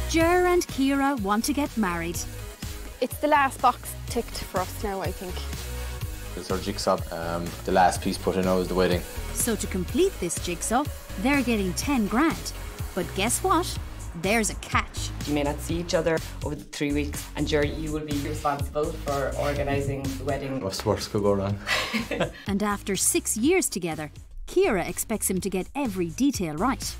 Ger and Ciara want to get married. It's the last box ticked for us now, I think. It's our jigsaw. The last piece put in now is the wedding. So to complete this jigsaw, they're getting 10 grand. But guess what? There's a catch. You may not see each other over the 3 weeks, and Gerard, you will be responsible for organising the wedding. What's the worst could go wrong? And after 6 years together, Ciara expects him to get every detail right.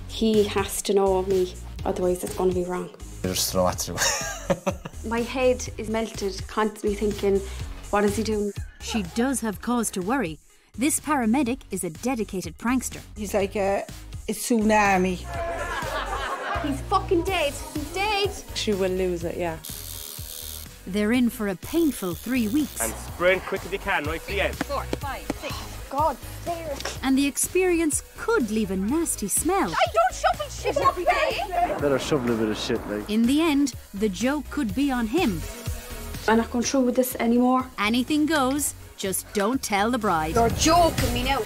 He has to know me, otherwise it's going to be wrong. I just don't know what to do. My head is melted, constantly thinking, what is he doing? She does have cause to worry. This paramedic is a dedicated prankster. He's like a tsunami. He's fucking dead. He's dead. She will lose it, yeah. They're in for a painful 3 weeks. And sprint quick as you can, right to the end. 4, 5, 6. God, there. And the experience could leave a nasty smell. I don't shovel shit every day. Better shovel a bit of shit, like. In the end, the joke could be on him. I'm not going through with this anymore. Anything goes, just don't tell the bride. You're joking me now.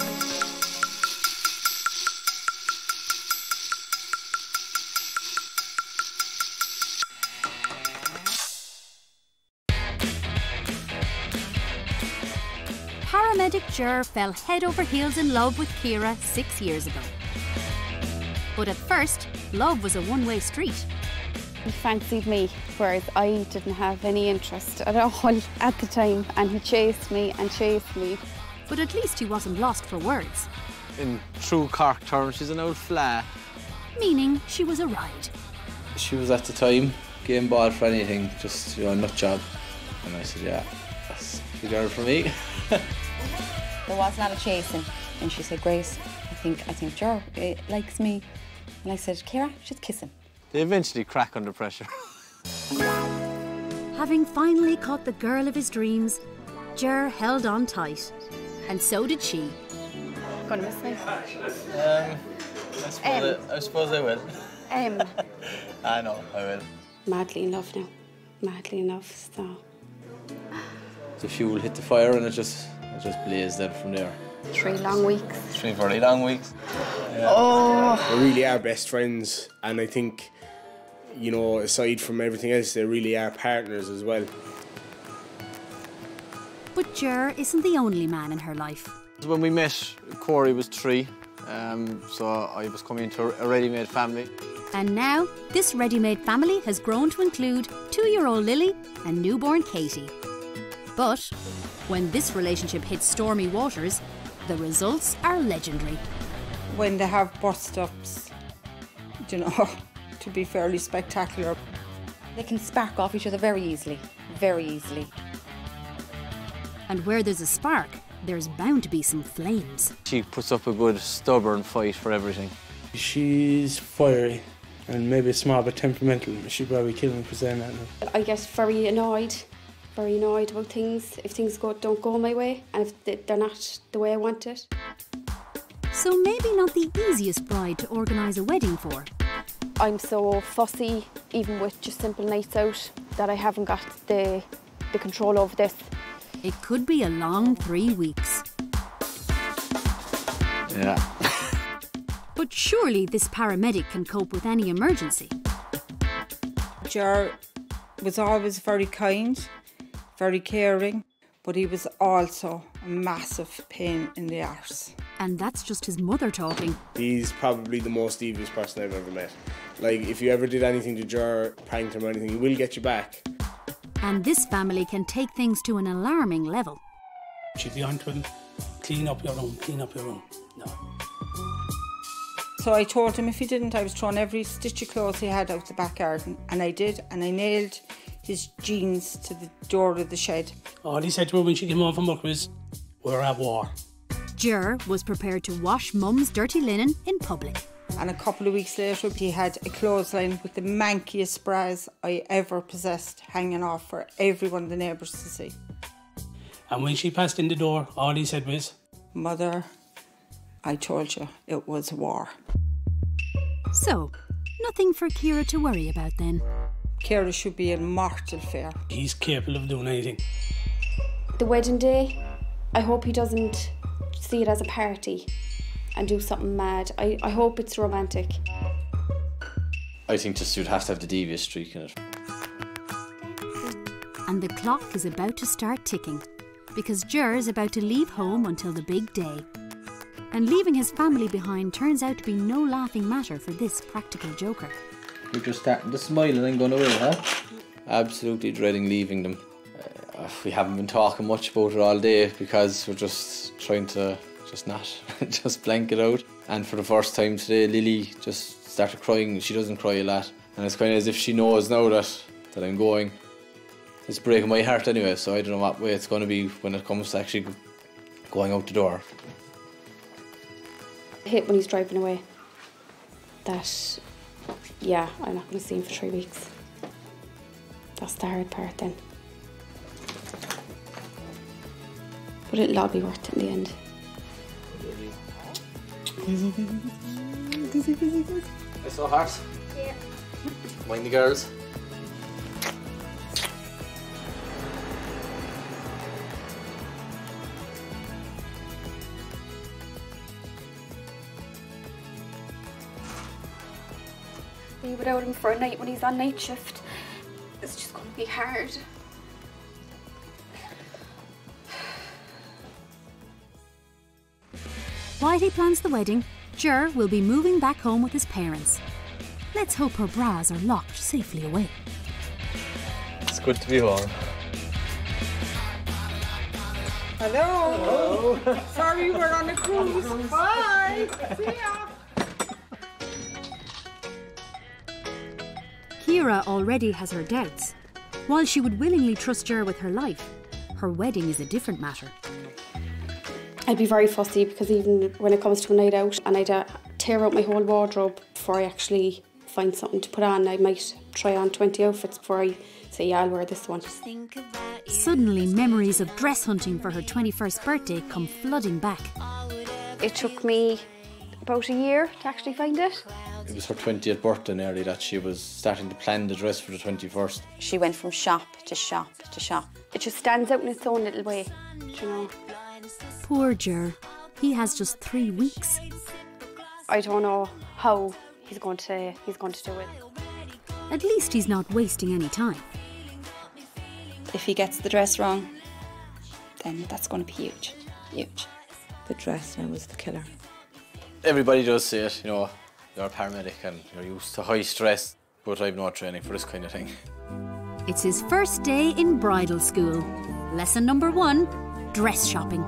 Paramedic Ger fell head over heels in love with Ciara 6 years ago. But at first, love was a one-way street. He fancied me, whereas I didn't have any interest at all at the time. And he chased me and chased me. But at least he wasn't lost for words. In true Cork terms, she's an old fla. Meaning she was a ride. She was at the time getting bought for anything, just, you know, a nut job. And I said, yeah, that's the girl for me. There was a lot of chasing, and she said, Grace, I think Gerard likes me. And I said, Ciara, just kiss him. They eventually crack under pressure. Having finally caught the girl of his dreams, Ger held on tight. And so did she. Gonna miss me? I suppose I will. I know, I will. Madly in love now. Madly in love, so. The fuel hit the fire and it just blazed then from there. 3 long weeks. 3 very long weeks. Yeah. Oh! We really are best friends, and I think, you know, aside from everything else, they really are partners as well. But Ger isn't the only man in her life. When we met, Corey was 3, so I was coming into a ready-made family. And now, this ready-made family has grown to include 2-year-old Lily and newborn Katie. But when this relationship hits stormy waters, the results are legendary. When they have bust-ups, you know, to be fairly spectacular. They can spark off each other very easily, very easily. And where there's a spark, there's bound to be some flames. She puts up a good stubborn fight for everything. She's fiery and maybe a small bit temperamental. She'd probably kill me for saying that now. I get very annoyed about things, if things don't go my way, and if they're not the way I want it. So maybe not the easiest bride to organise a wedding for. I'm so fussy, even with just simple nights out, that I haven't got the control over this. It could be a long 3 weeks. Yeah. But surely this paramedic can cope with any emergency. Gerard was always very kind, very caring, but he was also a massive pain in the arse. And that's just his mother talking. He's probably the most devious person I've ever met. Like, if you ever did anything to Gerard, pranked him or anything, he will get you back. And this family can take things to an alarming level. She'd be on to him, clean up your room, clean up your room. No. So I told him if he didn't, I was throwing every stitch of clothes he had out the back garden. And I did, and I nailed his jeans to the door of the shed. All he said to her when she came home from work was, we're at war. Ger was prepared to wash Mum's dirty linen in public. And a couple of weeks later, he had a clothesline with the mankiest bras I ever possessed hanging off for everyone in the neighbours to see. And when she passed in the door, all he said was, Mother, I told you it was war. So, nothing for Ciara to worry about then. Ciara should be in mortal fear. he's capable of doing anything. The wedding day, I hope he doesn't see it as a party and do something mad. I hope it's romantic. I think just you'd have to have the devious streak in it. And the clock is about to start ticking because Ger is about to leave home until the big day. And leaving his family behind turns out to be no laughing matter for this practical joker. You're just starting to smile and going away, huh? Absolutely dreading leaving them. We haven't been talking much about it all day because we're just trying to just blank it out. And for the first time today, Lily just started crying. She doesn't cry a lot. And it's kind of as if she knows now that I'm going. It's breaking my heart anyway, so I don't know what way it's going to be when it comes to actually going out the door. I hate when he's driving away. That, yeah, I'm not going to see him for 3 weeks. That's the hard part then. But it'll all be worth it in the end. I saw hearts. Yeah. Mind the girls. Be without him for a night when he's on night shift. It's just going to be hard. While he plans the wedding, Ger will be moving back home with his parents. Let's hope her bras are locked safely away. It's good to be home. Hello. Hello. Sorry, we're on a cruise. Bye. See ya. Ciara already has her doubts. While she would willingly trust Ger with her life, her wedding is a different matter. I'd be very fussy because even when it comes to a night out and I'd tear out my whole wardrobe before I actually find something to put on. I might try on 20 outfits before I say, yeah, I'll wear this one. Suddenly, memories of dress hunting for her 21st birthday come flooding back. It took me about a year to actually find it. It was her 20th birthday nearly that she was starting to plan the dress for the 21st. She went from shop to shop to shop. It just stands out in its own little way, do you know. Poor Ger. He has just 3 weeks. I don't know how he's going to do it. At least he's not wasting any time. If he gets the dress wrong, then that's going to be huge, huge. The dress now was the killer. Everybody does say it, you know, you're a paramedic and you're used to high stress, but I've no training for this kind of thing. It's his first day in bridal school. Lesson number 1, dress shopping.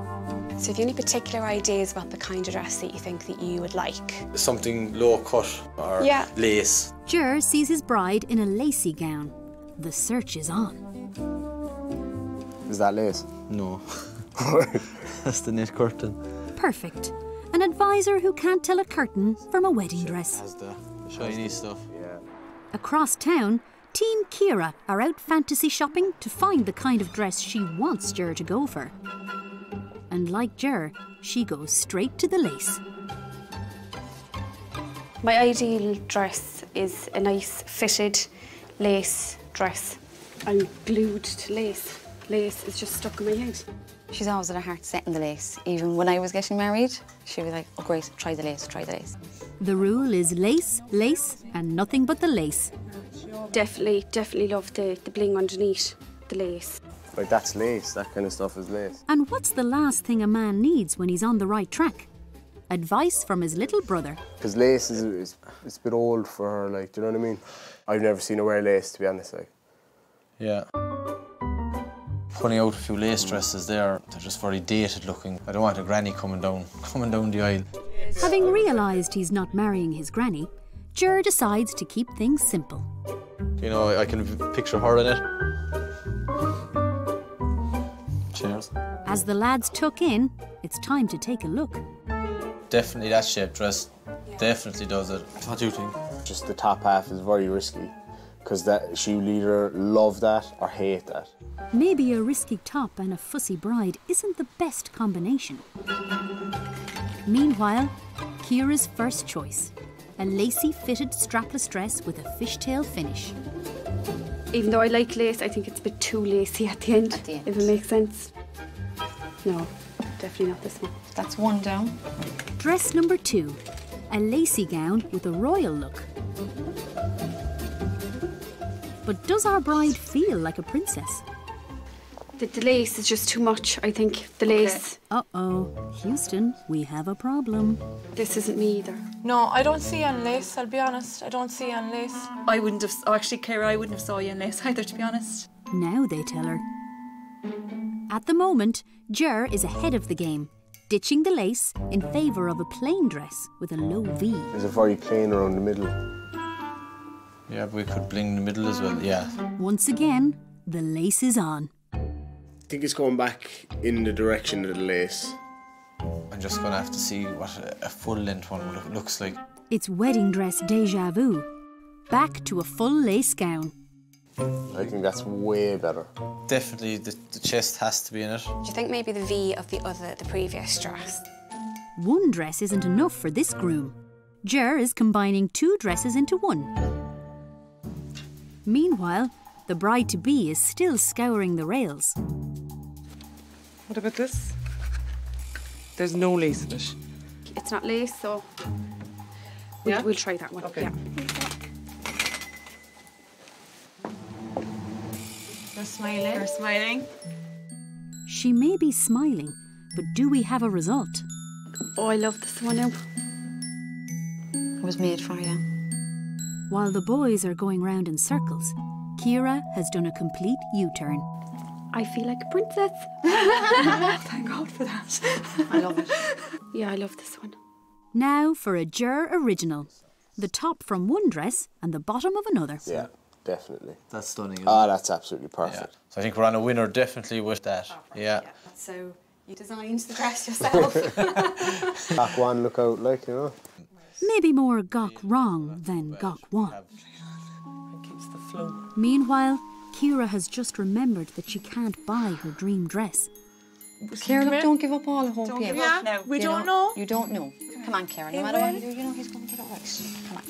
So have you any particular ideas about the kind of dress that you think that you would like? Something low cut or lace. Ger sees his bride in a lacy gown. The search is on. Is that lace? No. That's the knit curtain. Perfect. An advisor who can't tell a curtain from a wedding dress. Has the shiny stuff. Yeah. Across town, Team Ciara are out fantasy shopping to find the kind of dress she wants Ger to go for. And like Ger, she goes straight to the lace. My ideal dress is a nice fitted lace dress. I'm glued to lace. Lace is just stuck in my head. She's always had her heart set in the lace. Even when I was getting married, she was like, oh great, try the lace, try the lace. The rule is lace, lace, and nothing but the lace. Definitely love the bling underneath the lace. Like that's lace, that kind of stuff is lace. And what's the last thing a man needs when he's on the right track? Advice from his little brother. Because lace is it's a bit old for her, like, do you know what I mean? I've never seen her wear lace, to be honest, like. Yeah. Putting out a few lace dresses there, they're just very dated looking. I don't want a granny coming down the aisle. Having realised he's not marrying his granny, Ger decides to keep things simple. You know, I can picture her in it. Cheers. As the lads tuck in, it's time to take a look. Definitely that shape dress definitely does it. What do you think? Just the top half is very risky, because that she'll either love that or hate that. Maybe a risky top and a fussy bride isn't the best combination. Meanwhile, Ciara's first choice, a lacy fitted strapless dress with a fishtail finish. Even though I like lace, I think it's a bit too lacy at the end, if it makes sense. No, definitely not this one. That's one down. Dress number 2, a lacy gown with a royal look. But does our bride feel like a princess? The lace is just too much, I think. The lace. Uh-oh. Houston, we have a problem. This isn't me either. No, I don't see any lace, I'll be honest. I don't see any lace. I wouldn't have... Oh, actually, Ciara, I wouldn't have saw you in lace either, to be honest. Now they tell her. At the moment, Ger is ahead of the game, ditching the lace in favour of a plain dress with a low V. There's a very plain around the middle. Yeah, but we could bling the middle as well, yeah. Once again, the lace is on. I think it's going back in the direction of the lace. I'm just going to have to see what a full-length one looks like. It's wedding dress déjà vu. Back to a full lace gown. I think that's way better. Definitely the chest has to be in it. Do you think maybe the V of the previous dress? One dress isn't enough for this groom. Ger is combining two dresses into one. Meanwhile, the bride-to-be is still scouring the rails. What about this? There's no lace in it. It's not lace, so we'll try that one. Okay. Yeah. You're smiling. You're smiling. She may be smiling, but do we have a result? Oh, I love this one now. It was made for you. While the boys are going round in circles, Ciara has done a complete U-turn. I feel like a princess. Thank God for that. I love it. Yeah, I love this one. Now for a Ger original. The top from one dress and the bottom of another. Yeah, definitely. That's stunning, isn't Ah, it? that's absolutely perfect. Yeah. So I think we're on a winner definitely with that. Yeah. So you designed the dress yourself. Gok one, look out, like, you know. Maybe more gok wrong than gok one. It keeps the flow. Meanwhile, Ciara has just remembered that she can't buy her dream dress. Ciara, look, don't give up all hope. Don't give up now. We don't know. You don't know. Come on, Ciara. No matter what you do, you know he's going to get it right. Come on.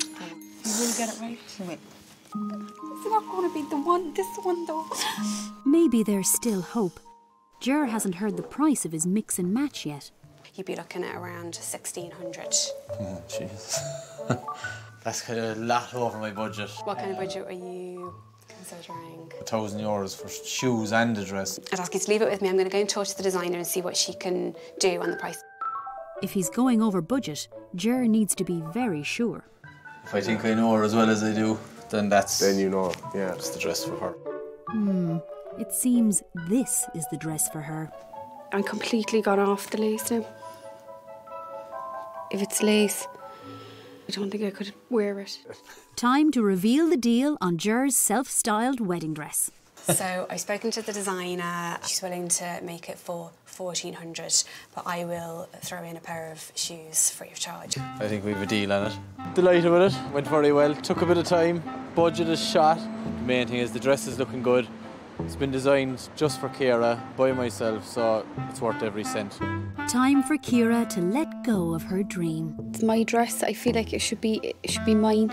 You will get it right. You will. It's not going to be the one, this one though. Maybe there's still hope. Ger hasn't heard the price of his mix and match yet. You'd be looking at around 1,600. Jeez. That's kind of a lot over my budget. What kind of budget are you considering? €1,000 for shoes and a dress. I'd ask you to leave it with me. I'm going to go and talk to the designer and see what she can do on the price. If he's going over budget, Ger needs to be very sure. If I think I know her as well as I do, then that's... Then you know, yeah. That's the dress for her. It seems this is the dress for her. I'm completely gone off the lace now. If it's lace, I don't think I could wear it. Time to reveal the deal on Ger's self-styled wedding dress. So I've spoken to the designer. She's willing to make it for 1,400, but I will throw in a pair of shoes free of charge. I think we have a deal on it. Delighted with it. Went very well. Took a bit of time. Budget is shot. The main thing is the dress is looking good. It's been designed just for Ciara, by myself, so it's worth every cent. Time for Ciara to let go of her dream. It's my dress. I feel like it should be mine.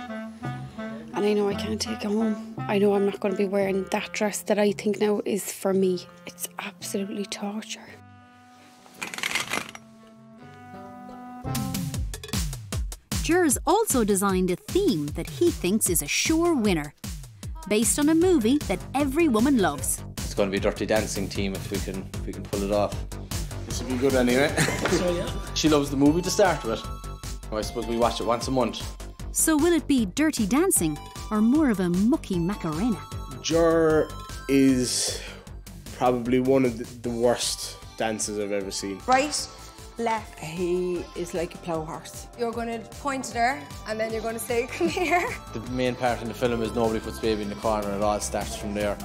And I know I can't take it home. I know I'm not going to be wearing that dress that I think now is for me. It's absolutely torture. Ger's also designed a theme that he thinks is a sure winner, based on a movie that every woman loves. It's going to be a Dirty Dancing team if we can pull it off. This will be good anyway. She loves the movie to start with. I suppose we watch it once a month. So will it be Dirty Dancing or more of a mucky Macarena? Ger is probably one of the worst dancers I've ever seen. Right, left. He is like a plough horse. You're going to point at her and then you're going to say, come here. The main part in the film is nobody puts baby in the corner and it all starts from there.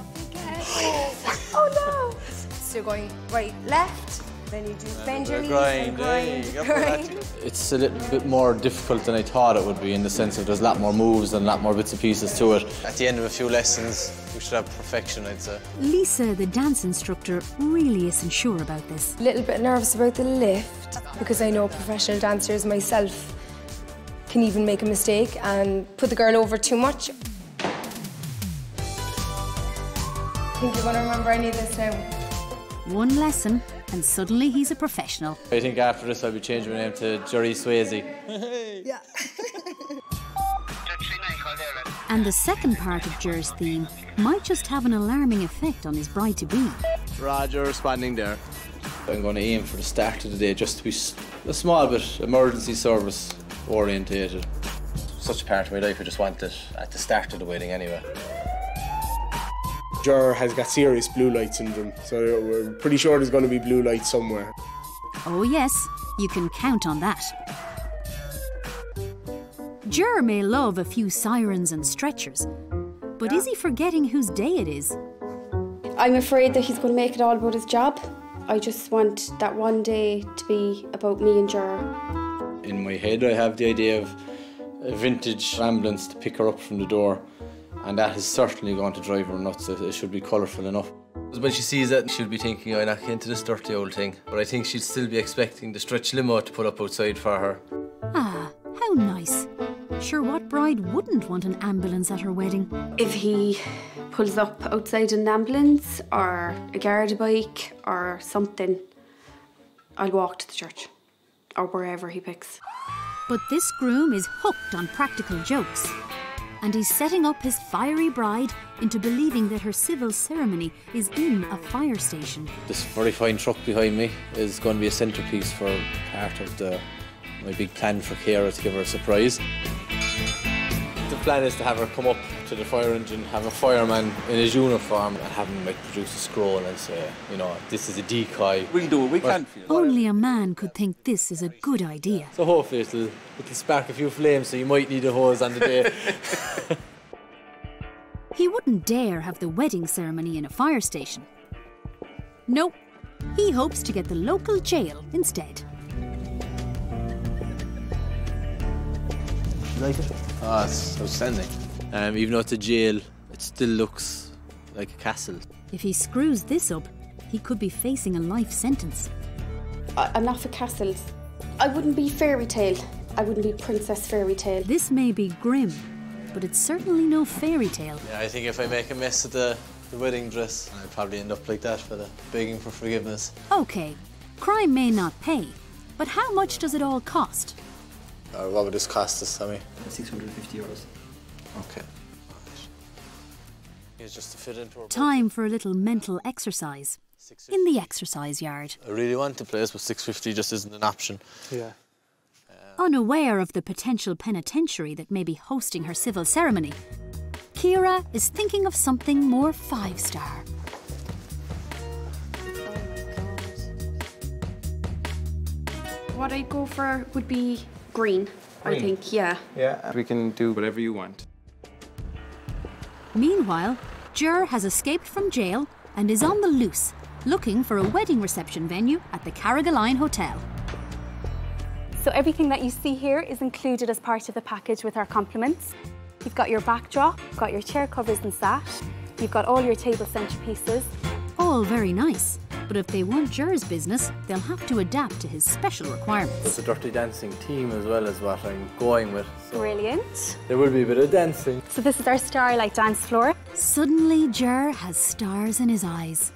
Oh no! So you're going right, left, then you do bend your knees and grind. It's a little bit more difficult than I thought it would be, in the sense that there's a lot more moves and a lot more bits and pieces to it. At the end of a few lessons, we should have perfection, I'd say. Lisa, the dance instructor, really isn't sure about this. A little bit nervous about the lift because I know professional dancers myself can even make a mistake and put the girl over too much. I think you're going to remember any of this now. One lesson and suddenly he's a professional. I think after this I'll be changing my name to Gerard Swayze. And the second part of Ger's theme might just have an alarming effect on his bride-to-be. Roger responding there. I'm going to aim for the start of the day just to be a small bit emergency service orientated. Such a part of my life, I just want it at the start of the wedding anyway. Gerard has got serious blue light syndrome, so we're pretty sure there's going to be blue light somewhere. Oh yes, you can count on that. Gerard may love a few sirens and stretchers, but is he forgetting whose day it is? I'm afraid that he's going to make it all about his job. I just want that one day to be about me and Gerard. In my head I have the idea of a vintage ambulance to pick her up from the door, and that is certainly going to drive her nuts. It should be colourful enough. When she sees it, she'll be thinking, I'm not getting into this dirty old thing. But I think she'll still be expecting the stretch limo to pull up outside for her. Ah, how nice. Sure, what bride wouldn't want an ambulance at her wedding? If he pulls up outside an ambulance or a Garda bike or something, I'll walk to the church or wherever he picks. But this groom is hooked on practical jokes, and he's setting up his fiery bride into believing that her civil ceremony is in a fire station. This very fine truck behind me is going to be a centrepiece for part of my big plan for Ciara to give her a surprise. The plan is to have her come up to the fire engine, have a fireman in his uniform, and have him produce a scroll and say, you know, this is a decoy. We'll do what we can for you. Only a man could think this is a good idea. So hopefully it'll spark a few flames, so you might need a hose on the day. He wouldn't dare have the wedding ceremony in a fire station. Nope, he hopes to get the local jail instead. You like it? Oh, it's outstanding. Even though it's a jail, it still looks like a castle. If he screws this up, he could be facing a life sentence. I'm not for castles. I wouldn't be fairy tale. I wouldn't be princess fairy tale. This may be grim, but it's certainly no fairy tale. Yeah, I think if I make a mess of the wedding dress, I'd probably end up like that, begging for forgiveness. OK, crime may not pay, but how much does it all cost? What would this cost us, Tommy? €650. OK. It's just to fit into our Time for a little mental exercise in the exercise yard. I really want the place, but $650 just isn't an option. Yeah. Unaware of the potential penitentiary that may be hosting her civil ceremony, Ciara is thinking of something more five-star. What I'd go for would be green, I think, yeah. Yeah, we can do whatever you want. Meanwhile, Gerard has escaped from jail and is on the loose, looking for a wedding reception venue at the Carrigaline Hotel. So everything that you see here is included as part of the package with our compliments. You've got your backdrop, you've got your chair covers and sash, you've got all your table centerpieces. All very nice, but if they want Gerard's business, they'll have to adapt to his special requirements. It's a Dirty Dancing team as well as what I'm going with. So Brilliant. there will be a bit of dancing. So this is our Starlight dance floor. Suddenly, Gerard has stars in his eyes.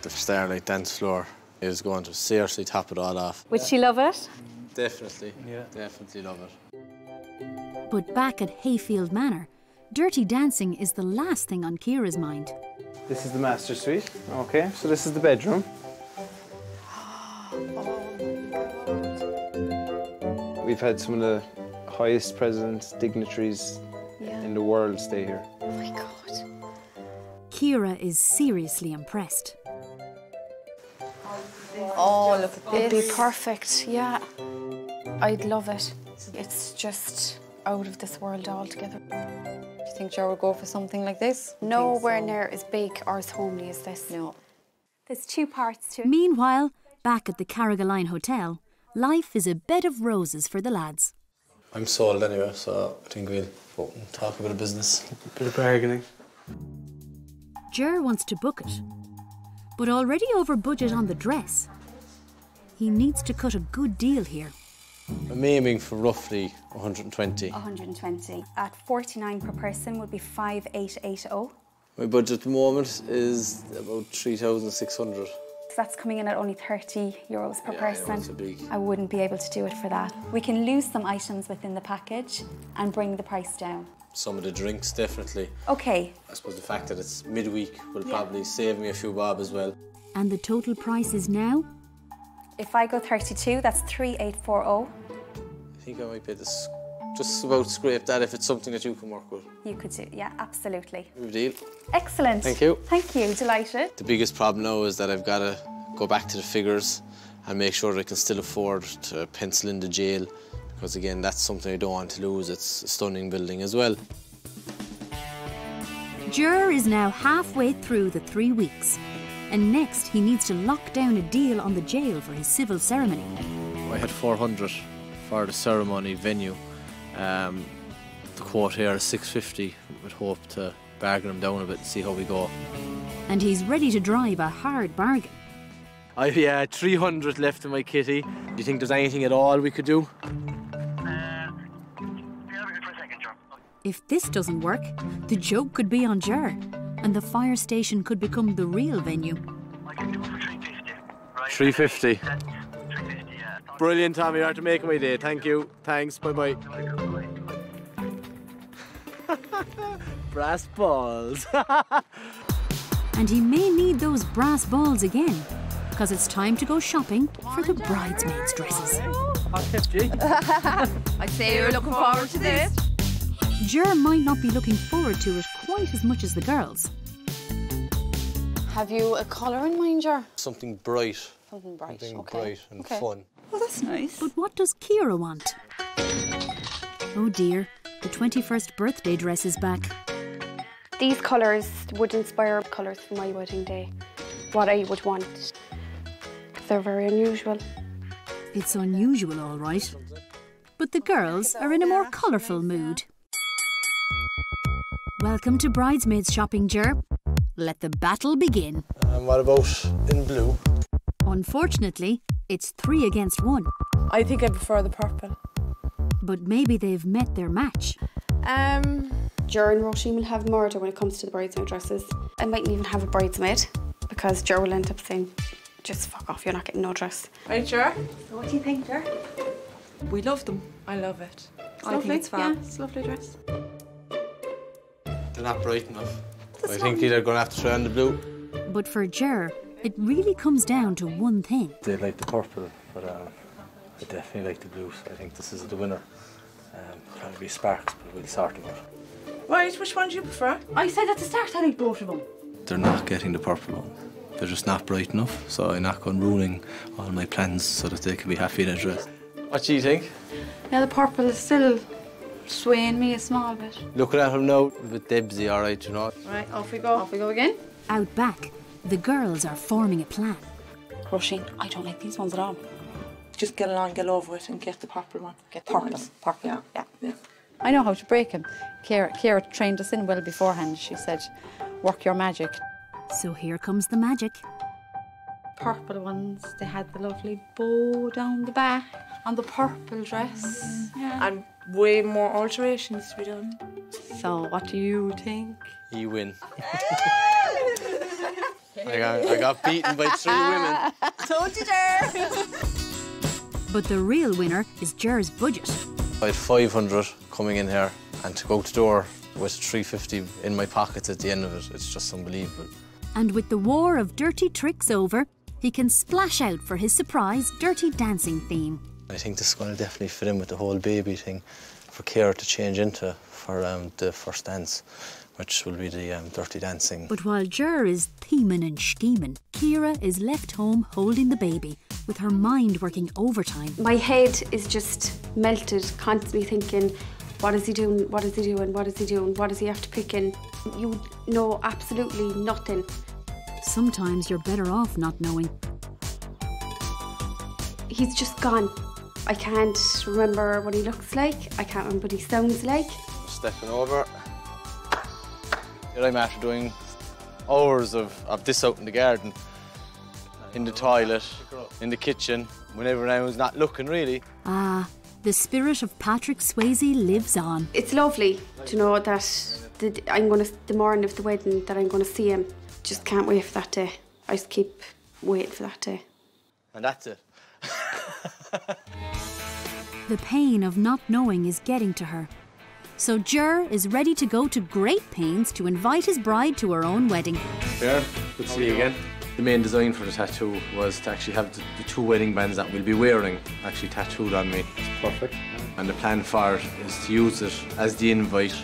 The Starlight dance floor is going to seriously top it all off. Would she love it? Definitely, yeah. Definitely love it. But back at Hayfield Manor, Dirty Dancing is the last thing on Ciara's mind. This is the master suite. Okay, so this is the bedroom. We've had some of the highest presidents, dignitaries in the world stay here. Oh my God. Ciara is seriously impressed. Oh, look at this. It'd be perfect, yeah. I'd love it. It's just out of this world altogether. Do you think Joe would go for something like this? Nowhere near as big or as homely as this. No. There's two parts to it. Meanwhile, back at the Carrigaline Hotel, life is a bed of roses for the lads. I'm sold anyway, so I think we'll go and talk a bit of business. A bit of bargaining. Ger wants to book it, but already over budget on the dress. He needs to cut a good deal here. I'm aiming for roughly 120. 120. At 49 per person would be 5880. My budget at the moment is about 3,600. So that's coming in at only €30 per person. That's a big. I wouldn't be able to do it for that. We can lose some items within the package and bring the price down. Some of the drinks, definitely. Okay. I suppose the fact that it's midweek will probably save me a few bob as well. And the total price is now? If I go 32, that's 3,840. I think I might be able to just about scrape that if it's something that you can work with. You could do, yeah, absolutely. Good deal. Excellent. Thank you. Thank you, delighted. The biggest problem now is that I've got to go back to the figures and make sure that I can still afford to pencil in the jail, because again, that's something I don't want to lose. It's a stunning building as well. Gerard is now halfway through the 3 weeks. And next, he needs to lock down a deal on the jail for his civil ceremony. I had 400 for the ceremony venue. The quote here is 650. Would hope to bargain him down a bit and see how we go. And he's ready to drive a hard bargain. I've 300 left in my kitty. Do you think there's anything at all we could do? If this doesn't work, the joke could be on Gerard, and the fire station could become the real venue. I can do it for 350. Right? 350. 350, yeah. Brilliant, Tommy. You're after making my day. Thank you. Thanks. Bye-bye. Brass balls. And he may need those brass balls again, because it's time to go shopping for the bridesmaids' dresses. I'd say you're looking forward to this. Gerard might not be looking forward to it quite as much as the girls. Have you a colour in mind, Gerard? Something bright. Something bright, Something okay. bright and Okay. fun. Well, that's nice. But what does Ciara want? Oh dear, the 21st birthday dress is back. These colours would inspire colours for my wedding day. What I would want. They're very unusual. It's unusual, all right. But the girls are in a more colourful mood. Welcome to bridesmaids shopping, Ger. Let the battle begin. And what about in blue? Unfortunately, it's 3 against 1. I think I prefer the purple. But maybe they've met their match. Ger and Roisin will have murder when it comes to the bridesmaid dresses. I mightn't even have a bridesmaid, because Ger will end up saying, just fuck off, you're not getting no dress. Right, Ger? So what do you think, Ger? We love them. I love it. I think it's fab. Yeah, it's a lovely dress. They're not bright enough. I think they're going to have to try on the blue. But for Ger, it really comes down to one thing. They like the purple, but I definitely like the blue, so I think this is the winner. Probably Sparks, but we'll sort them out. Right, which one do you prefer? I said at the start I like both of them. They're not getting the purple one. They're just not bright enough, so I'm not going ruining all my plans so that they can be happy in a dress. What do you think? Yeah, the purple is still swaying me a small bit. Looking at him now, with Debsy, all right, you know. Right, off we go. Off we go again. Out back, the girls are forming a plan. Roisin, I don't like these ones at all. Just get along, get over it, and get the purple one. Get purple. Yeah. I know how to break him. Ciara trained us in well beforehand. She said, work your magic. So here comes the magic. Purple ones, they had the lovely bow down the back on the purple dress. Yeah. And way more alterations to be done. So what do you think? You win. I got beaten by 3 women. Told you, Ger. But the real winner is Ger's budget. I had 500 coming in here, and to go to door with 350 in my pockets at the end of it, it's just unbelievable. And with the war of dirty tricks over, he can splash out for his surprise dirty dancing theme. I think this is going to definitely fit in with the whole baby thing for Ciara to change into for the first dance, which will be the dirty dancing. But while Ger is theming and scheming, Ciara is left home holding the baby, with her mind working overtime. My head is just melted, constantly thinking, what is he doing, what is he doing, what is he doing, what does he have to pick in? You know absolutely nothing. Sometimes you're better off not knowing. He's just gone. I can't remember what he looks like, I can't remember what he sounds like. Stepping over. Here I'm after doing hours of this out in the garden, in the toilet, in the kitchen, whenever I was not looking really. Ah, the spirit of Patrick Swayze lives on. It's lovely to know that the morning of the wedding that I'm going to see him. Just can't wait for that day. I just keep waiting for that day. And that's it. The pain of not knowing is getting to her. So Ger is ready to go to great pains to invite his bride to her own wedding. Gerard, good to see you again. The main design for the tattoo was to actually have the 2 wedding bands that we'll be wearing actually tattooed on me. It's perfect. And the plan for it is to use it as the invite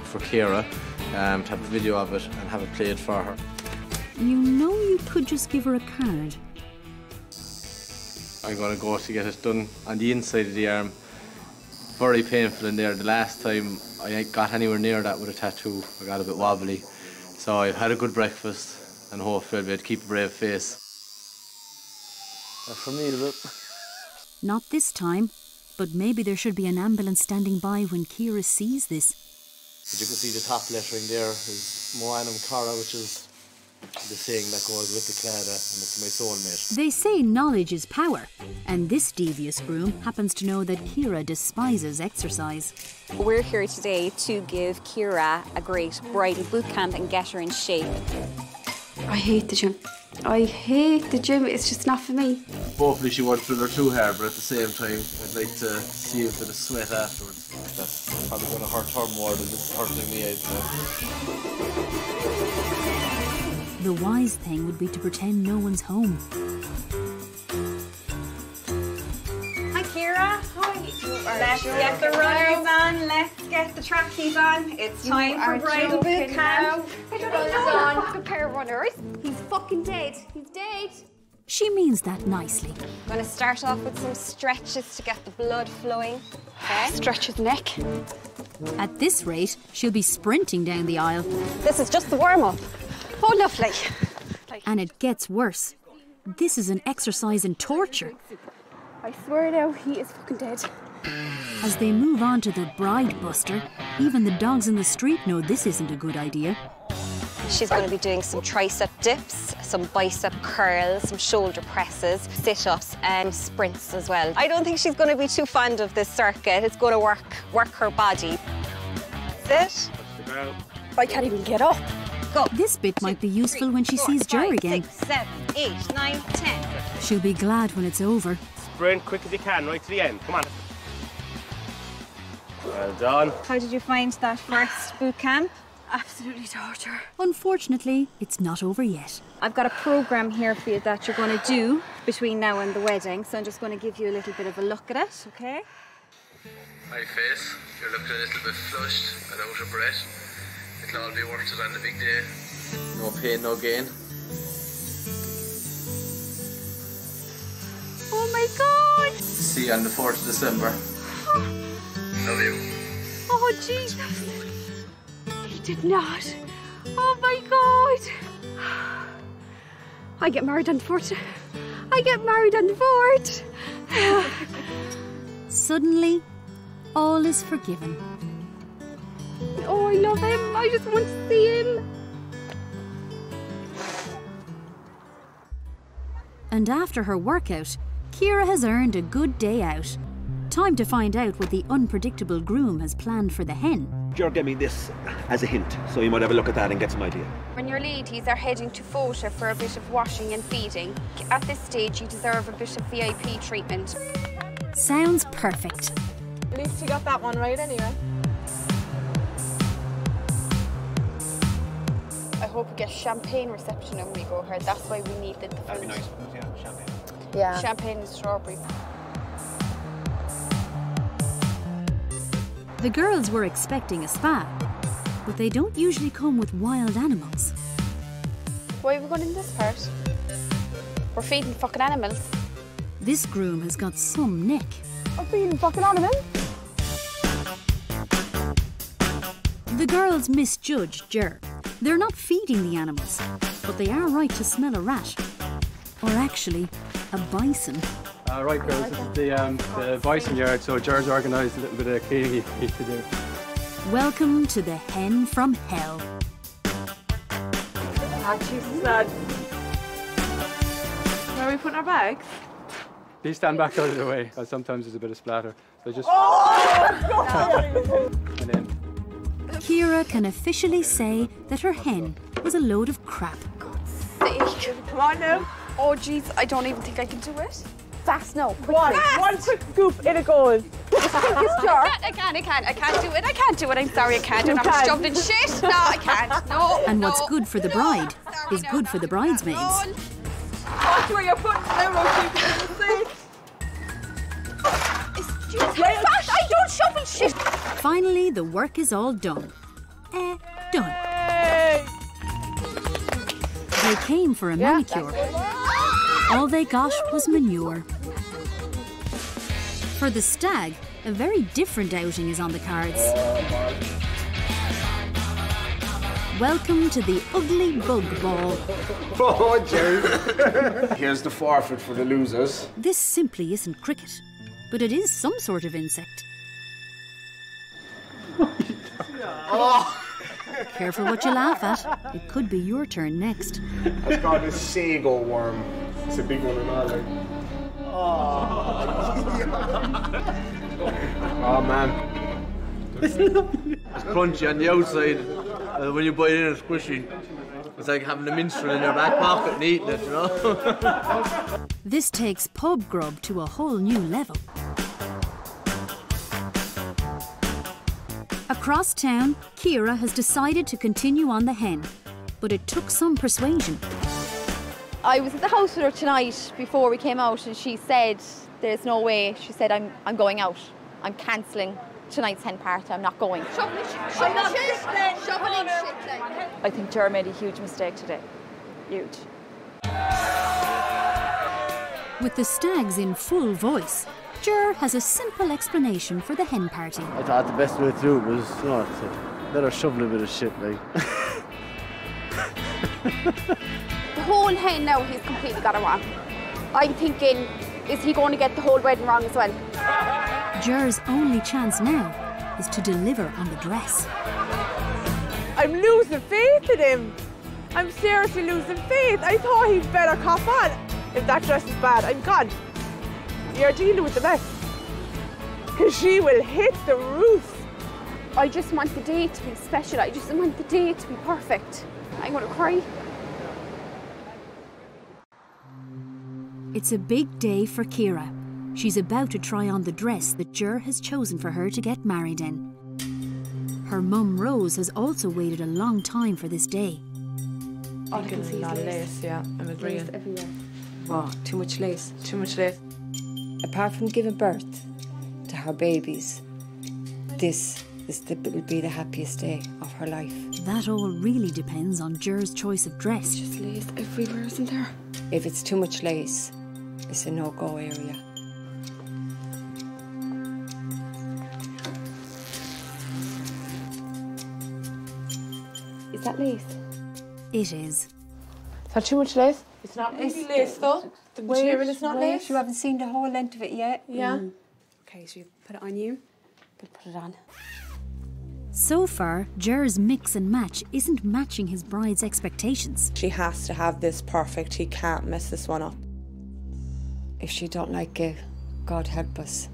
for Ciara, to have a video of it and have it played for her. You know you could just give her a card. I'm going to go to get it done on the inside of the arm. Very painful in there. The last time I got anywhere near that with a tattoo, I got a bit wobbly. So I've had a good breakfast and hopefully I'll be able to keep a brave face. That's for me, is it? Not this time, but maybe there should be an ambulance standing by when Ciara sees this. But you can see the top lettering there is Moanum Cara, which is the saying that goes with the Clara, and it's my soulmate. They say knowledge is power, and this devious groom happens to know that Ciara despises exercise. We're here today to give Ciara a great bridal boot camp and get her in shape. I hate the gym. I hate the gym, it's just not for me. Hopefully she won't drill her too hard, but at the same time I'd like to see if there's a sweat afterwards. That's probably going to hurt her more than it's hurting me, I'd say. The wise thing would be to pretend no one's home. Hi Ciara. Hi. Let's get the runners on, let's get the trackies on. It's time for bridal boot camp. On. A pair of runners. He's fucking dead. He's dead. She means that nicely. I'm going to start off with some stretches to get the blood flowing. Okay. Stretch his neck. At this rate, she'll be sprinting down the aisle. This is just the warm-up. Oh, lovely. And it gets worse. This is an exercise in torture. I swear now, he is fucking dead. As they move on to the bride buster, even the dogs in the street know this isn't a good idea. She's going to be doing some tricep dips, some bicep curls, some shoulder presses, sit-ups and sprints as well. I don't think she's going to be too fond of this circuit. It's going to work her body. Sit. I can't even get up. Go. This bit might be useful when she sees Ger again. 6, 7, 8, 9, 10. She'll be glad when it's over. Sprint quick as you can, right to the end. Come on. Well done. How did you find that first boot camp? Absolutely torture. Unfortunately, it's not over yet. I've got a programme here for you that you're going to do between now and the wedding, so I'm just going to give you a little bit of a look at it, okay? Hi face, you're looking a little bit flushed and out of breath. It'll all be worth it on the big day. No pain, no gain. Oh my God! See you on the 4th of December. Love you. Oh Jesus! He did not. Oh my God! I get married on the 4th. I get married on the 4th. Suddenly, all is forgiven. Oh, I love him. I just want to see him. And after her workout, Ciara has earned a good day out. Time to find out what the unpredictable groom has planned for the hen. Ger gave me this as a hint, so you might have a look at that and get some idea. When your ladies are heading to Fota for a bit of washing and feeding, at this stage you deserve a bit of VIP treatment. Sounds perfect. At least you got that one right anyway. I hope we get champagne reception when we go here. That's why we need the food. That'd be nice, yeah, champagne. Yeah. Champagne and strawberries. The girls were expecting a spa, but they don't usually come with wild animals. Why are we going in this part? We're feeding fucking animals. This groom has got some neck. We're feeding fucking animals? The girls misjudged Ger. They're not feeding the animals, but they are right to smell a rat. Or actually, a bison. Right girls, this is the bison yard, so Gerard's organised a little bit of cleaning he needs to do. Welcome to the hen from hell. Ah, Jesus, lad. Where are we putting our bags? Please stand back out of the way, because sometimes there's a bit of splatter. So just... and then... Ciara can officially say that her hen was a load of crap. Come on now. Oh jeez, I don't even think I can do it. Fast, no. One quick scoop in a goal. I can't do it. I can't do it. I'm sorry, I can't. I'm not shoved in shit. No, I can't. No. And what's good for the bride is good for the bridesmaids. Watch where you're putting the fast. I don't shovel shit. Finally, the work is all done. Done. Hey. They came for a manicure. All they got was manure. For the stag, a very different outing is on the cards. Welcome to the ugly bug ball. Oh, Jerry. Here's the forfeit for the losers. This simply isn't cricket, but it is some sort of insect. Careful what you laugh at. It could be your turn next. I've got a sago worm. It's a big one in Ireland. Oh man. It's crunchy on the outside. When you bite it in, it's squishy. It's like having a minstrel in your back pocket and eating it, you know? This takes pub grub to a whole new level. Across town, Ciara has decided to continue on the hen, but it took some persuasion. I was at the house with her tonight before we came out, and she said, there's no way. She said, I'm going out. I'm cancelling tonight's hen party. I'm not going. I think Gerard made a huge mistake today. Huge. With the stags in full voice, Gerard has a simple explanation for the hen party. I thought the best way to do it was, you know, to let her shovel a bit of shit, like. The whole hen now, he's completely got it wrong. I'm thinking, is he going to get the whole wedding wrong as well? Gerard's only chance now is to deliver on the dress. I'm losing faith in him. I'm seriously losing faith. I thought he'd better cop on. If that dress is bad, I'm gone. You're dealing with the mess. Because she will hit the roof. I just want the day to be special. I just want the day to be perfect. I'm going to cry. It's a big day for Ciara. She's about to try on the dress that Gerard has chosen for her to get married in. Her mum Rose has also waited a long time for this day. I can see a lot of lace, yeah, I'm agreeing. Everywhere. Oh, too much lace. Too much lace. Apart from giving birth to her babies, this will be the happiest day of her life. That all really depends on Gerard's choice of dress. Just lace everywhere, isn't there? If it's too much lace, it's a no-go area. Is that lace? It is. Is that too much lace? It's not really lace though. The material is not lace. You haven't seen the whole length of it yet. Yeah. Okay, so you put it on you. Good, put it on. So far, Gerard's mix and match isn't matching his bride's expectations. She has to have this perfect. He can't mess this one up. If she don't like it, God help us.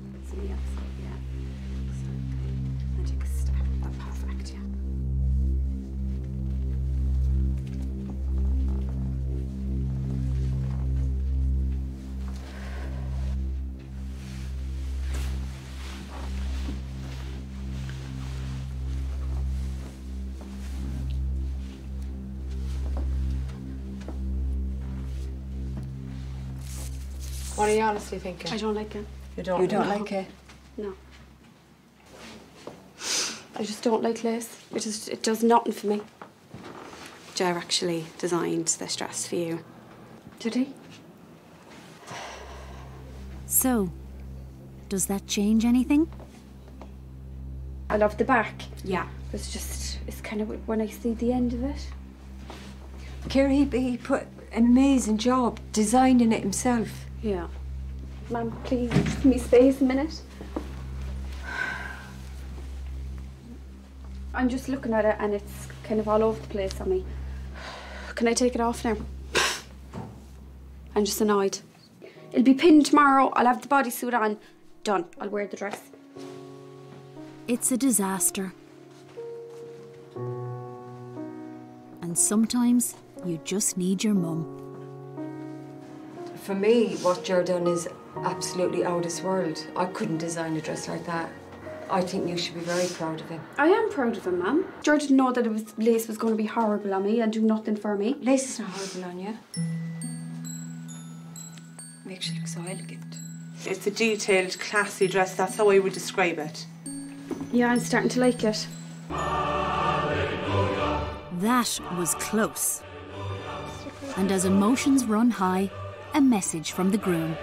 What are you honestly thinking? I don't like it. You don't? You don't like it? No. I just don't like lace. It does nothing for me. Gerard actually designed this dress for you. Did he? So, does that change anything? I love the back. Yeah. It's kind of when I see the end of it. Ciara, he put an amazing job designing it himself. Yeah. Ma'am, please, just give me space a minute. I'm just looking at it and it's kind of all over the place on me. Can I take it off now? I'm just annoyed. It'll be pinned tomorrow. I'll have the bodysuit on. Done. I'll wear the dress. It's a disaster. And sometimes you just need your mum. For me, what Gerard done is absolutely out of this world. I couldn't design a dress like that. I think you should be very proud of him. I am proud of him, Mum. George didn't know that lace was going to be horrible on me and do nothing for me. Lace is not horrible on you. Makes you look so elegant. It's a detailed, classy dress. That's how I would describe it. Yeah, I'm starting to like it. That was close. And as emotions run high, a message from the groom.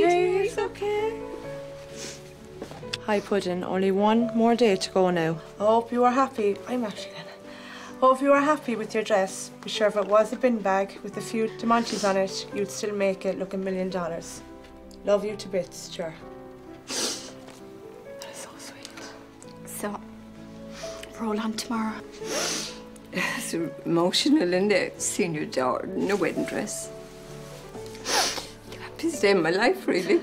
It's okay. Hi, Puddin'. Only one more day to go now. I hope you are happy. I'm actually gonna. Hope you are happy with your dress. Be sure if it was a bin bag with a few Demontis on it, you'd still make it look $1 million. Love you to bits, Ger. That is so sweet. So, roll on tomorrow. It's emotional, isn't it? Seeing your daughter in a wedding dress. The happiest day of my life, really.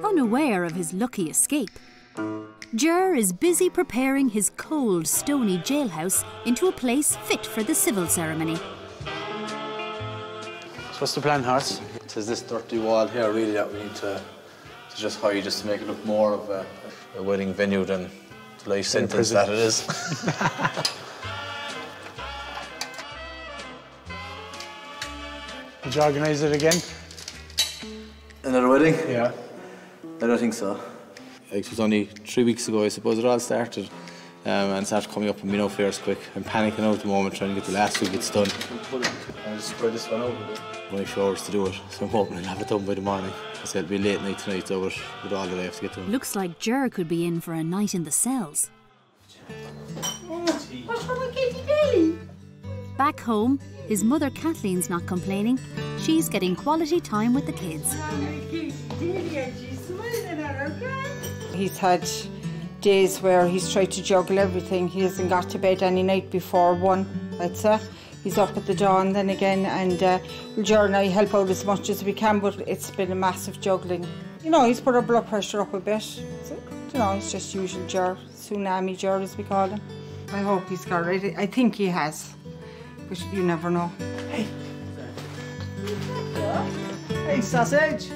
Unaware of his lucky escape, Ger is busy preparing his cold, stony jailhouse into a place fit for the civil ceremony. So what's the plan, Horse? There's this dirty wall here, really, that we need to just hide, just to make it look more of a wedding venue than the life sentence that it is. Did you organise it again? Another wedding? Yeah. I don't think so. It was only 3 weeks ago, I suppose, it all started. And started coming up on me no fairs quick. I'm panicking out at the moment, trying to get the last 2 bits done. I'll just spread this one over. Only 4 hours to do it, so I'm hoping I'll have it done by the morning. I said it'll be late night tonight, though, with all that I have to get done. Looks like Ger could be in for a night in the cells. What's wrong with Katie Daly? Back home, his mother Kathleen's not complaining. She's getting quality time with the kids. He's had days where he's tried to juggle everything. He hasn't got to bed any night before 1, I'd say. He's up at the dawn then again, and Gerard and I help out as much as we can, but it's been a massive juggling. You know, he's put our blood pressure up a bit. So, you know, it's just usual Gerard, tsunami Gerard as we call him. I hope he's got it. I think he has, but you never know. Hey. Hey, sausage.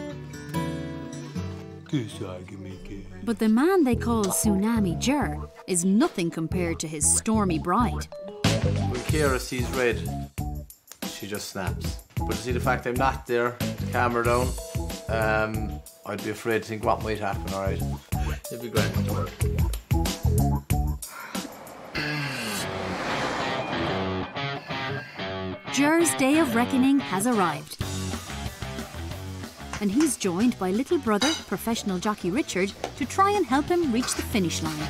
But the man they call Tsunami Ger is nothing compared to his stormy bride. When Ciara sees red, she just snaps. But to see the fact I'm not there to calm her down, I'd be afraid to think what might happen, alright? It'd be great. Ger's day of reckoning has arrived. And he's joined by little brother, professional jockey Richard, to try and help him reach the finish line.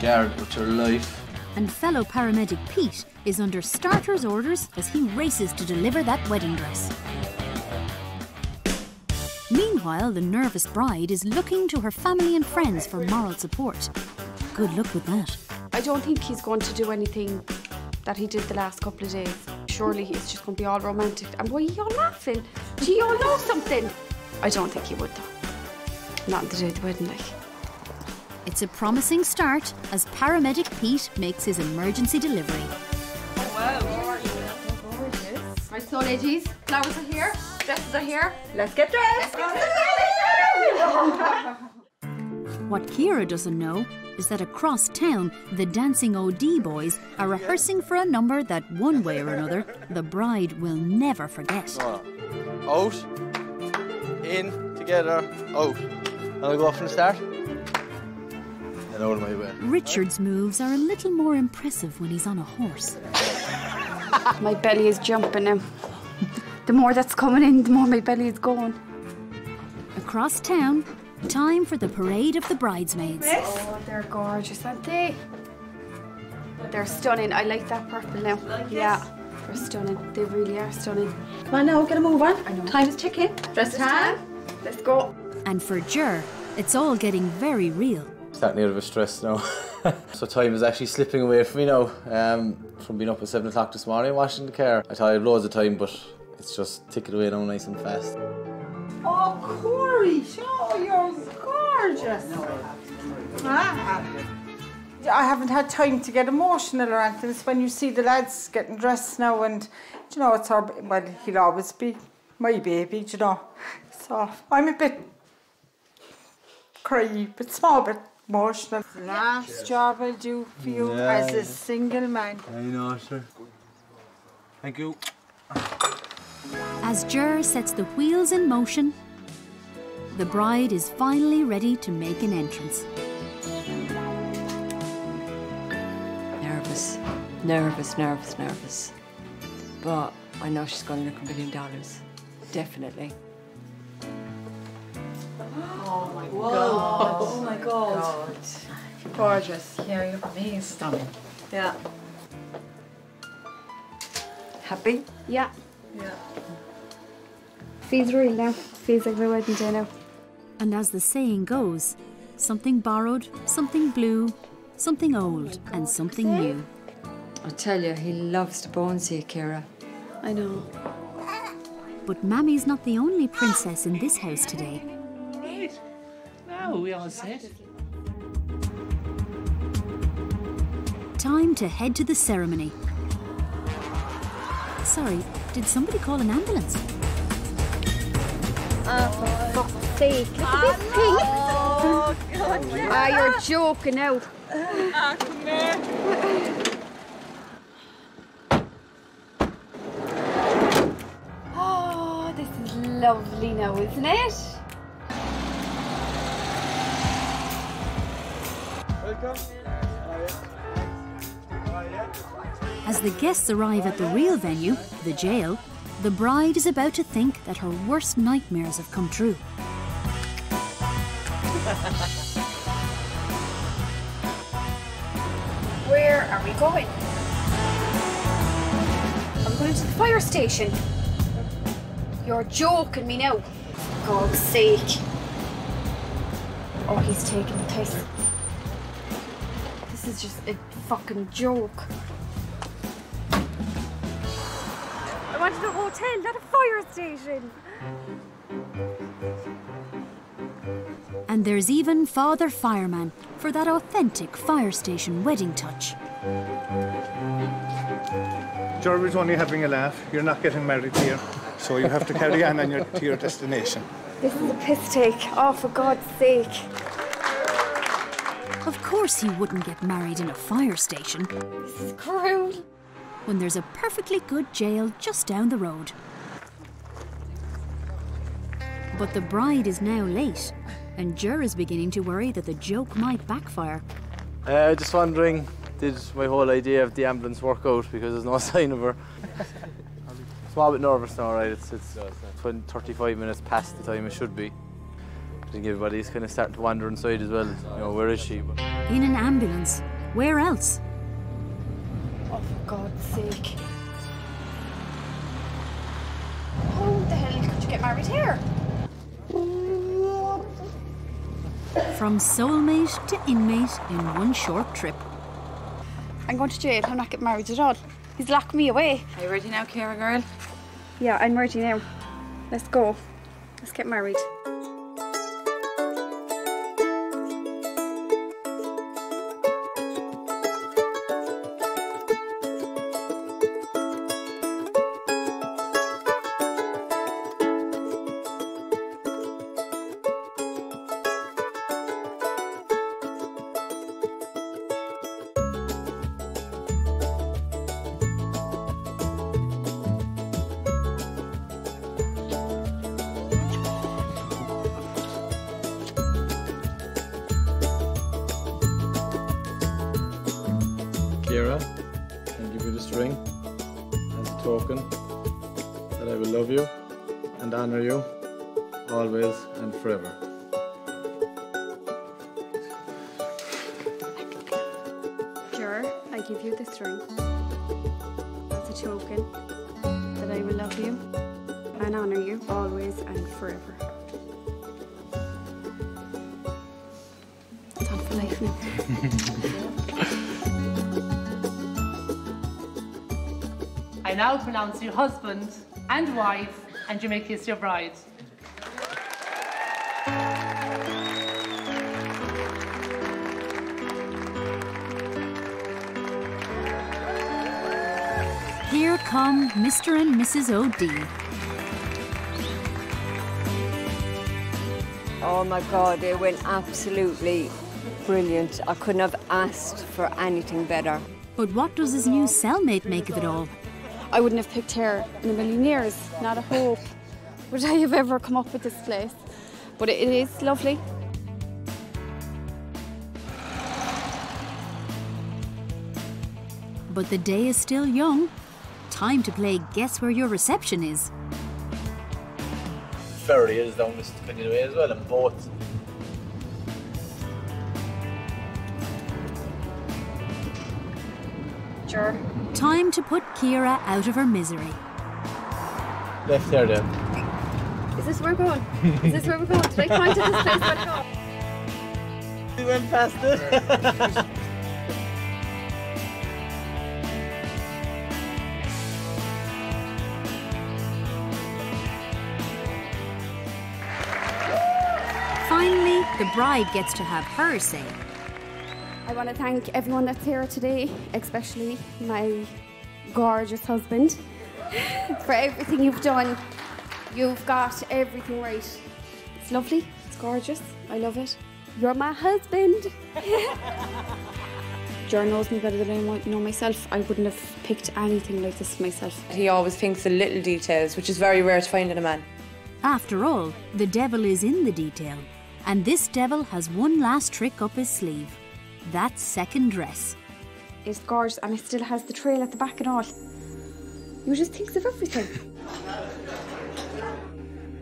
Gerard, with your life. And fellow paramedic Pete is under starter's orders as he races to deliver that wedding dress. Meanwhile, the nervous bride is looking to her family and friends for moral support. Good luck with that. I don't think he's going to do anything that he did the last couple of days. Surely it's just going to be all romantic. And why are you all laughing? Do you all know something? I don't think he would, though. Not on the day of the wedding, like. It's a promising start as paramedic Pete makes his emergency delivery. Oh, wow. Gorgeous. Right, so ladies, flowers are here, dresses are here. Let's get dressed. What Ciara doesn't know is that across town, the Dancing OD boys are rehearsing for a number that, one way or another, the bride will never forget. Out, in, together, out. And I'll go off from the start. And out of my way. Richard's moves are a little more impressive when he's on a horse. My belly is jumping now. The more that's coming in, the more my belly is going. Across town, time for the parade of the bridesmaids. Oh, they're gorgeous, aren't they? They're stunning. I like that purple now. Yeah, they're stunning. They really are stunning. Come on now, get a move on. Time is ticking. Dress time. Let's go. And for Ger, it's all getting very real. Starting out of a stress now. So time is actually slipping away from me now. From being up at 7 o'clock this morning washing the car. I thought I had loads of time, but it's just ticking away now nice and fast. Oh, Oh, Corey, you're gorgeous. I haven't had time to get emotional or anything. It's when you see the lads getting dressed now, and you know, it's our, well, he'll always be my baby, you know. So I'm a bit cryy, but small bit emotional. Last job I'll do for you as a single man. I know, sir. Thank you. As Gerard sets the wheels in motion, the bride is finally ready to make an entrance. Nervous. But I know she's going to look $1 million. Definitely. Oh my God. Oh my God. Gorgeous. Yeah, you look amazing. Stunning. Yeah. Happy? Yeah. Feels real now. Feels like my wedding day now. And as the saying goes, something borrowed, something blue, something old, and something new. I tell you, he loves to bones you, Ciara. I know. But Mammy's not the only princess in this house today. Right. Now we all set. Time to head to the ceremony. Sorry, did somebody call an ambulance? For fuck's sake, look at this thing. Oh, God. You're joking now. Come here. Oh, this is lovely now, isn't it? Welcome. As the guests arrive at the real venue, the jail, the bride is about to think that her worst nightmares have come true. Where are we going? I'm going to the fire station. You're joking me now. For God's sake. Oh, he's taking the piss. This is just a fucking joke. I wanted a hotel, not a fire station. And there's even Father Fireman for that authentic fire station wedding touch. Gerard's only having a laugh. You're not getting married here, so you have to carry on to your destination. This is a piss take. Oh, for God's sake. Of course he wouldn't get married in a fire station. This is cruel. When there's a perfectly good jail just down the road. But the bride is now late, and Ger is beginning to worry that the joke might backfire. Just wondering, did my whole idea of the ambulance work out, because there's no sign of her? Small bit nervous now, right? It's 35 minutes past the time it should be. I think everybody's kind of starting to wander inside as well. You know, where is she? In an ambulance. Where else? Oh, for God's sake. How the hell could you get married here? From soulmate to inmate in one short trip. I'm going to jail. I'm not getting married at all. He's locked me away. Are you ready now, Ciara girl? Yeah, I'm ready now. Let's go. Let's get married. Ciara, I'll give you this ring as a token that I will love you and honour you always and forever. Gerard, I give you this ring as a token that I will love you and honour you always and forever. It's on for life now. I now pronounce you husband and wife, and you may kiss your bride. come Mr. and Mrs. O'D. Oh my God, it went absolutely brilliant. I couldn't have asked for anything better. But what does his new cellmate make of it all? I wouldn't have picked her in a million years. Not a hope would I have ever come up with this place. But it is lovely. But the day is still young. Time to play Guess Where Your Reception Is. Ferry is down this kind of way as well, and both. Sure. Time to put Ciara out of her misery. Left there then. Is this where we're going? Is this where we're going? Did I point at this place where to go? We went past it. Finally, the bride gets to have her say. I want to thank everyone that's here today, especially my gorgeous husband, for everything you've done. You've got everything right. It's lovely, it's gorgeous, I love it. You're my husband. Gerard knows me better than I might know myself. I wouldn't have picked anything like this myself. He always thinks of little details, which is very rare to find in a man. After all, the devil is in the detail. And this devil has one last trick up his sleeve. That second dress. It's gorgeous and it still has the trail at the back and all. You just think of everything.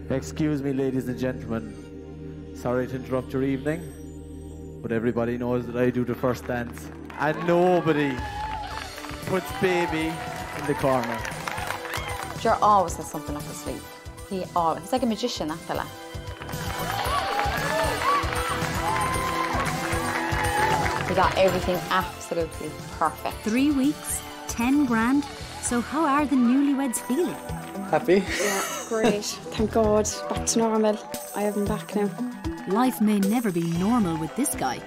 Excuse me, ladies and gentlemen. Sorry to interrupt your evening, but everybody knows that I do the first dance. And nobody puts baby in the corner. Gerard always has something up his sleeve. He's like a magician, that fella. He got everything absolutely perfect. 3 weeks, 10 grand. So how are the newlyweds feeling? Happy? Yeah, great. Thank God. Back to normal. I have him back now. Life may never be normal with this guy.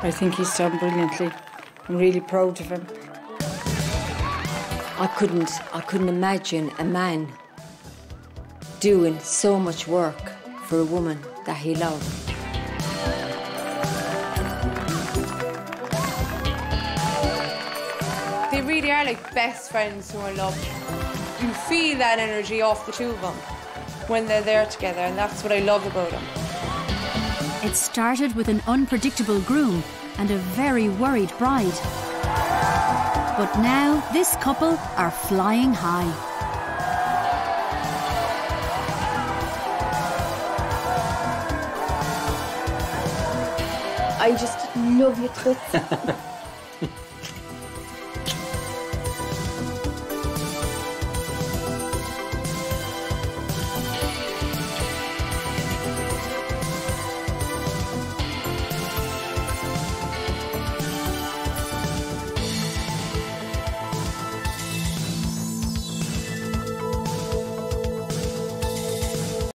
I think he's done brilliantly. I'm really proud of him. I couldn't imagine a man doing so much work for a woman that he loved. They really are like best friends who are in love. You feel that energy off the two of them when they're there together, and that's what I love about them. It started with an unpredictable groom and a very worried bride. But now this couple are flying high. I just love you, Toots.